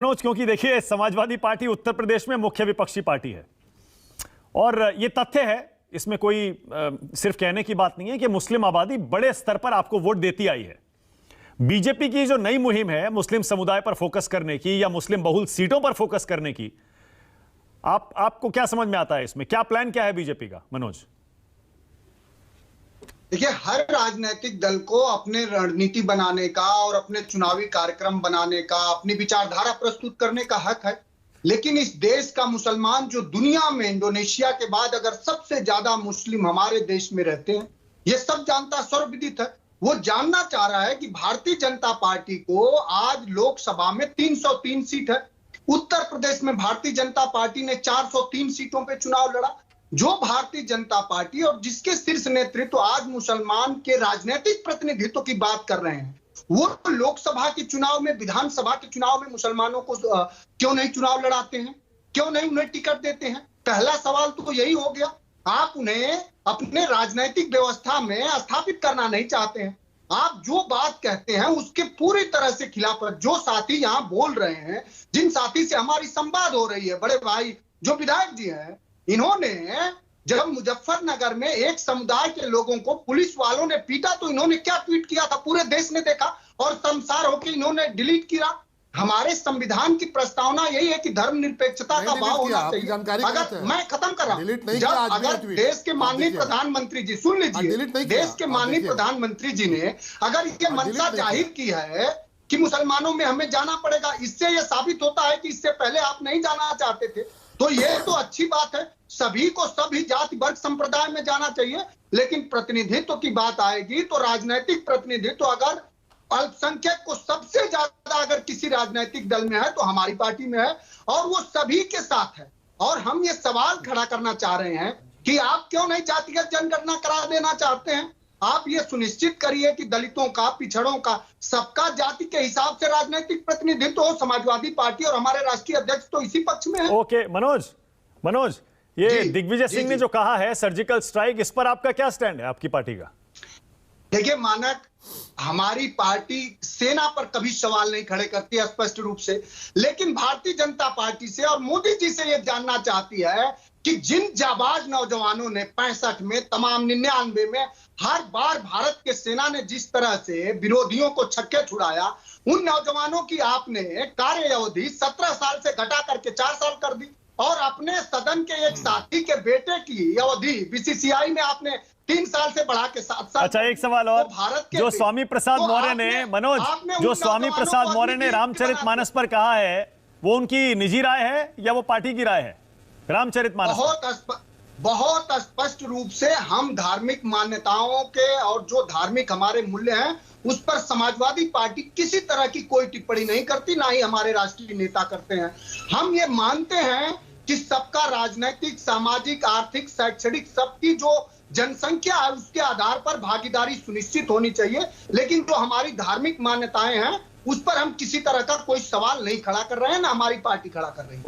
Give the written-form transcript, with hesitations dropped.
मनोज, क्योंकि देखिए समाजवादी पार्टी उत्तर प्रदेश में मुख्य विपक्षी पार्टी है और ये तथ्य है, इसमें कोई सिर्फ कहने की बात नहीं है कि मुस्लिम आबादी बड़े स्तर पर आपको वोट देती आई है। बीजेपी की जो नई मुहिम है मुस्लिम समुदाय पर फोकस करने की या मुस्लिम बहुल सीटों पर फोकस करने की, आपको क्या समझ में आता है? इसमें क्या प्लान क्या है बीजेपी का, मनोज? देखिए, हर राजनीतिक दल को अपने रणनीति बनाने का और अपने चुनावी कार्यक्रम बनाने का, अपनी विचारधारा प्रस्तुत करने का हक है। लेकिन इस देश का मुसलमान, जो दुनिया में इंडोनेशिया के बाद अगर सबसे ज्यादा मुस्लिम हमारे देश में रहते हैं, ये सब जानता, सर्वविदित है। वो जानना चाह रहा है कि भारतीय जनता पार्टी को आज लोकसभा में 303 सीट है। उत्तर प्रदेश में भारतीय जनता पार्टी ने 403 सीटों पे चुनाव लड़ा। जो भारतीय जनता पार्टी और जिसके शीर्ष नेतृत्व आज मुसलमान के राजनीतिक प्रतिनिधित्व की बात कर रहे हैं, वो लोकसभा के चुनाव में, विधानसभा के चुनाव में मुसलमानों को क्यों नहीं चुनाव लड़ाते हैं, क्यों नहीं उन्हें टिकट देते हैं? पहला सवाल तो यही हो गया। आप उन्हें अपने राजनीतिक व्यवस्था में स्थापित करना नहीं चाहते हैं। आप जो बात कहते हैं उसके पूरी तरह से खिलाफ है। जो साथी यहाँ बोल रहे हैं, जिन साथी से हमारी संवाद हो रही है, बड़े भाई जो विधायक जी हैं, इन्होंने जब मुजफ्फरनगर में एक समुदाय के लोगों को पुलिस वालों ने पीटा तो इन्होंने क्या ट्वीट किया था, पूरे देश ने देखा और शर्मसार होकर इन्होंने डिलीट किया। हमारे संविधान की प्रस्तावना यही है कि धर्मनिरपेक्षता का भाव होना चाहिए। अगर मैं खत्म कर रहा हूं, अगर देश के माननीय प्रधानमंत्री जी, सुन लीजिए, देश के माननीय प्रधानमंत्री जी ने अगर ये मंशा जाहिर की है कि मुसलमानों में हमें जाना पड़ेगा, इससे यह साबित होता है कि इससे पहले आप नहीं जाना चाहते थे। तो ये तो अच्छी बात है, सभी को सभी जाति वर्ग संप्रदाय में जाना चाहिए। लेकिन प्रतिनिधित्व की बात आएगी तो राजनीतिक प्रतिनिधित्व अगर अल्पसंख्यक को सबसे ज्यादा अगर किसी राजनीतिक दल में है तो हमारी पार्टी में है और वो सभी के साथ है। और हम ये सवाल खड़ा करना चाह रहे हैं कि आप क्यों नहीं जातिगत जनगणना करा देना चाहते हैं? आप ये सुनिश्चित करिए कि दलितों का, पिछड़ों का, सबका जाति के हिसाब से राजनीतिक प्रतिनिधित्व हो। समाजवादी पार्टी और हमारे राष्ट्रीय अध्यक्ष तो इसी पक्ष में है। ओके मनोज, ये दिग्विजय सिंह ने जो कहा है सर्जिकल स्ट्राइक, इस पर आपका क्या स्टैंड है, आपकी पार्टी का? देखिए मानक, हमारी पार्टी सेना पर कभी सवाल नहीं खड़े करती है स्पष्ट रूप से, लेकिन भारतीय जनता पार्टी से और मोदी जी से यह जानना चाहती है कि जिन जाबाज नौजवानों ने 65 में, तमाम 99 में, हर बार भारत के सेना ने जिस तरह से विरोधियों को छक्के छुड़ाया, उन नौजवानों की आपने कार्य अवधि 17 साल से घटा करके 4 साल कर दी और अपने सदन के एक साथी के बेटे की अवधि बीसीसीआई में आपने 3 साल से बढ़ा के 7 साल। अच्छा, एक सवाल और, जो स्वामी प्रसाद मौर्य ने, मनोज, जो स्वामी प्रसाद मौर्य ने रामचरितमानस पर कहा है, वो उनकी निजी राय है या वो पार्टी की राय है? रामचरितमानस बहुत स्पष्ट रूप से हम धार्मिक मान्यताओं के और जो धार्मिक हमारे मूल्य हैं उस पर समाजवादी पार्टी किसी तरह की कोई टिप्पणी नहीं करती, ना ही हमारे राष्ट्रीय नेता करते हैं। हम ये मानते हैं कि सबका राजनीतिक, सामाजिक, आर्थिक, शैक्षणिक, सबकी जो जनसंख्या है उसके आधार पर भागीदारी सुनिश्चित होनी चाहिए। लेकिन जो हमारी धार्मिक मान्यताएं हैं उस पर हम किसी तरह का कोई सवाल नहीं खड़ा कर रहे हैं, ना हमारी पार्टी खड़ा कर रही है।